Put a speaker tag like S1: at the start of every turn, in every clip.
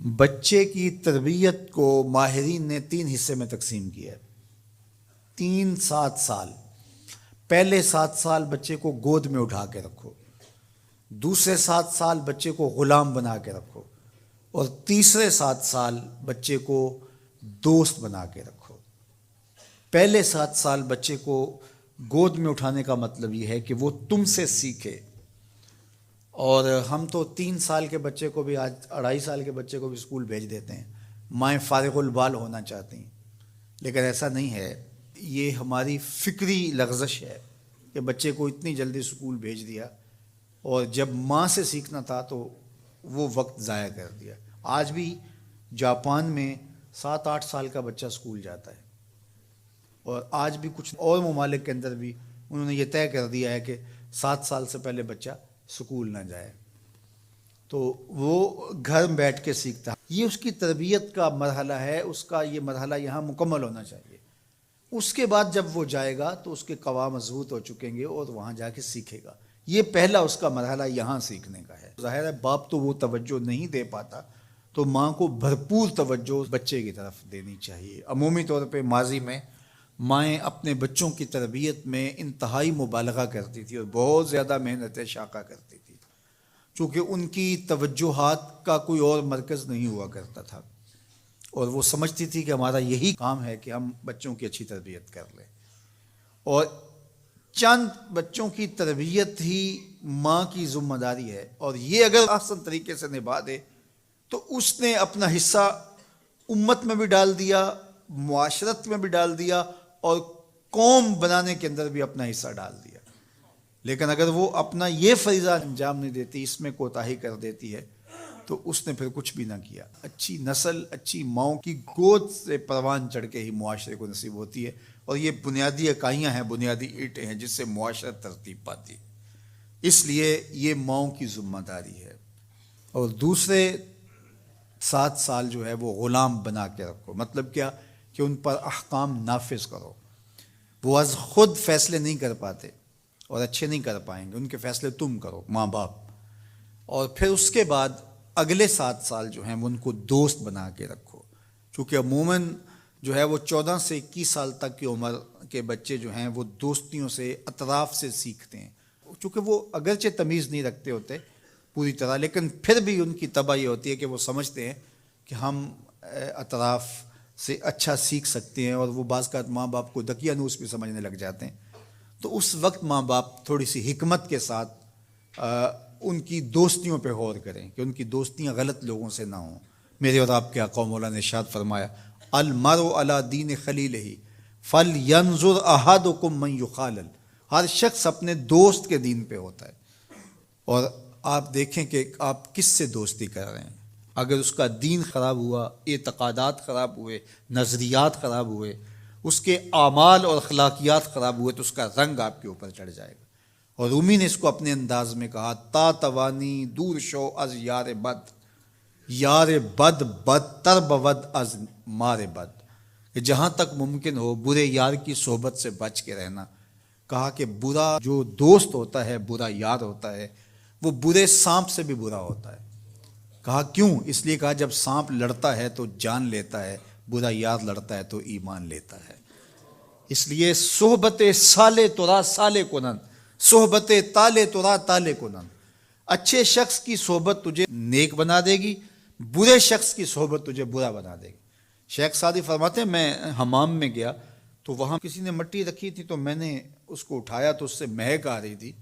S1: بچے کی تربیت کو ماہرین نے 3 حصے میں تقسیم کیا ہے۔ 7 سال۔ پہلے 7 سال بچے کو گود میں اٹھا کے رکھو، دوسرے 7 سال بچے کو غلام بنا کے رکھو، اور تیسرے 7 سال بچے کو دوست بنا کے رکھو۔ پہلے 7 سال بچے کو گود میں اٹھانے کا مطلب یہ ہے کہ وہ تم سے سیکھے، اور ہم تو 3 سال کے بچے کو بھی، آج 2.5 سال کے بچے کو بھی اسکول بھیج دیتے ہیں، مائیں فارغ البال ہونا چاہتی ہیں، لیکن ایسا نہیں ہے۔ یہ ہماری فکری لغزش ہے کہ بچے کو اتنی جلدی اسکول بھیج دیا، اور جب ماں سے سیکھنا تھا تو وہ وقت ضائع کر دیا۔ آج بھی جاپان میں 7-8 سال کا بچہ اسکول جاتا ہے، اور آج بھی کچھ اور ممالک کے اندر بھی انہوں نے یہ طے کر دیا ہے کہ 7 سال سے پہلے بچہ سکول نہ جائے، تو وہ گھر میں بیٹھ کے سیکھتا ہے۔ یہ اس کی تربیت کا مرحلہ ہے، اس کا یہ مرحلہ یہاں مکمل ہونا چاہیے۔ اس کے بعد جب وہ جائے گا تو اس کے قواعد مضبوط ہو چکیں گے اور وہاں جا کے سیکھے گا۔ یہ پہلا اس کا مرحلہ یہاں سیکھنے کا ہے۔ ظاہر ہے باپ تو وہ توجہ نہیں دے پاتا، تو ماں کو بھرپور توجہ بچے کی طرف دینی چاہیے۔ عمومی طور پہ ماضی میں مائیں اپنے بچوں کی تربیت میں انتہائی مبالغہ کرتی تھی اور بہت زیادہ محنت شاقہ کرتی تھی، چونکہ ان کی توجہات کا کوئی اور مرکز نہیں ہوا کرتا تھا، اور وہ سمجھتی تھی کہ ہمارا یہی کام ہے کہ ہم بچوں کی اچھی تربیت کر لیں، اور چند بچوں کی تربیت ہی ماں کی ذمہ داری ہے، اور یہ اگر احسن طریقے سے نبھا دے تو اس نے اپنا حصہ امت میں بھی ڈال دیا، معاشرت میں بھی ڈال دیا، اور قوم بنانے کے اندر بھی اپنا حصہ ڈال دیا۔ لیکن اگر وہ اپنا یہ فریضہ انجام نہیں دیتی، اس میں کوتاہی کر دیتی ہے، تو اس نے پھر کچھ بھی نہ کیا۔ اچھی نسل اچھی ماؤں کی گود سے پروان چڑھ کے ہی معاشرے کو نصیب ہوتی ہے، اور یہ بنیادی اکائیاں ہیں، بنیادی اینٹیں ہیں جس سے معاشرت ترتیب پاتی ہے۔ اس لیے یہ ماؤں کی ذمہ داری ہے۔ اور دوسرے 7 سال جو ہے وہ غلام بنا کے رکھو۔ مطلب کیا؟ کہ ان پر احکام نافذ کرو۔ وہ از خود فیصلے نہیں کر پاتے اور اچھے نہیں کر پائیں گے، ان کے فیصلے تم کرو، ماں باپ۔ اور پھر اس کے بعد اگلے 7 سال جو ہیں وہ ان کو دوست بنا کے رکھو، چونکہ عموماً جو ہے وہ 14 سے 21 سال تک کی عمر کے بچے جو ہیں وہ دوستیوں سے، اطراف سے سیکھتے ہیں، چونکہ وہ اگرچہ تمیز نہیں رکھتے ہوتے پوری طرح، لیکن پھر بھی ان کی طبع یہ ہوتی ہے کہ وہ سمجھتے ہیں کہ ہم اطراف سے اچھا سیکھ سکتے ہیں، اور وہ بعض کا ماں باپ کو دقیانوس بھی سمجھنے لگ جاتے ہیں۔ تو اس وقت ماں باپ تھوڑی سی حکمت کے ساتھ ان کی دوستیوں پہ غور کریں کہ ان کی دوستیاں غلط لوگوں سے نہ ہوں۔ میرے اور آپ کے آقا مولا نے ارشاد فرمایا، المرء علی دین خلیلہ فلینظر احدکم من یخالل۔ ہر شخص اپنے دوست کے دین پہ ہوتا ہے، اور آپ دیکھیں کہ آپ کس سے دوستی کر رہے ہیں۔ اگر اس کا دین خراب ہوا، اعتقادات خراب ہوئے، نظریات خراب ہوئے، اس کے اعمال اور اخلاقیات خراب ہوئے، تو اس کا رنگ آپ کے اوپر چڑھ جائے گا۔ اور رومی نے اس کو اپنے انداز میں کہا، تا توانی دور شو از یار بد، یار بد بدتر بود از مار بد، کہ جہاں تک ممکن ہو برے یار کی صحبت سے بچ کے رہنا۔ کہا کہ برا جو دوست ہوتا ہے، برا یار ہوتا ہے، وہ برے سانپ سے بھی برا ہوتا ہے۔ کہا کیوں؟ اس لیے کہا جب سانپ لڑتا ہے تو جان لیتا ہے، برا یار لڑتا ہے تو ایمان لیتا ہے۔ اس لیے صحبت سالے ترا سالے کنن، صحبت تالے ترا تالے کنن۔ اچھے شخص کی صحبت تجھے نیک بنا دے گی، برے شخص کی صحبت تجھے برا بنا دے گی۔ شیخ سعدی فرماتے ہیں، میں حمام میں گیا تو وہاں کسی نے مٹی رکھی تھی، تو میں نے اس کو اٹھایا تو اس سے مہک آ رہی تھی،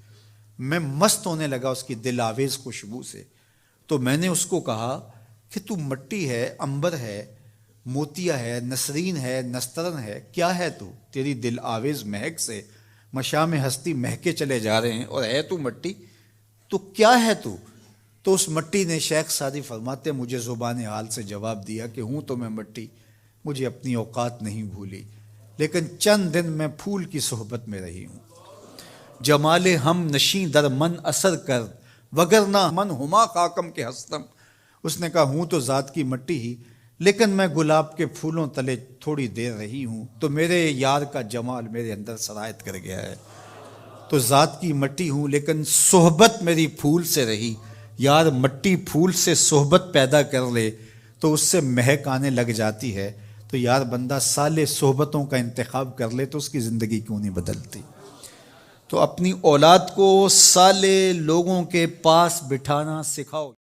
S1: میں مست ہونے لگا اس کی دل آویز خوشبو سے۔ تو میں نے اس کو کہا کہ تو مٹی ہے، عنبر ہے، موتیا ہے، نسرین ہے، نسترن ہے، کیا ہے تو؟ تیری دل آویز مہک سے مشام ہستی مہکے چلے جا رہے ہیں، اور ہے تو مٹی، تو کیا ہے تو؟ تو اس مٹی نے، شیخ سعدی فرماتے ہیں، مجھے زبان حال سے جواب دیا کہ ہوں تو میں مٹی، مجھے اپنی اوقات نہیں بھولی، لیکن چند دن میں پھول کی صحبت میں رہی ہوں۔ جمال ہم نشیں در من اثر کر، وگرنہ من ہما خاکم کے ہستم۔ اس نے کہا ہوں تو ذات کی مٹی ہی، لیکن میں گلاب کے پھولوں تلے تھوڑی دیر رہی ہوں، تو میرے یار کا جمال میرے اندر سرایت کر گیا ہے۔ تو ذات کی مٹی ہوں لیکن صحبت میری پھول سے رہی۔ یار مٹی پھول سے صحبت پیدا کر لے تو اس سے مہک آنے لگ جاتی ہے، تو یار بندہ صالح صحبتوں کا انتخاب کر لے تو اس کی زندگی کیوں نہیں بدلتی؟ تو اپنی اولاد کو صالح لوگوں کے پاس بٹھانا سکھاؤ۔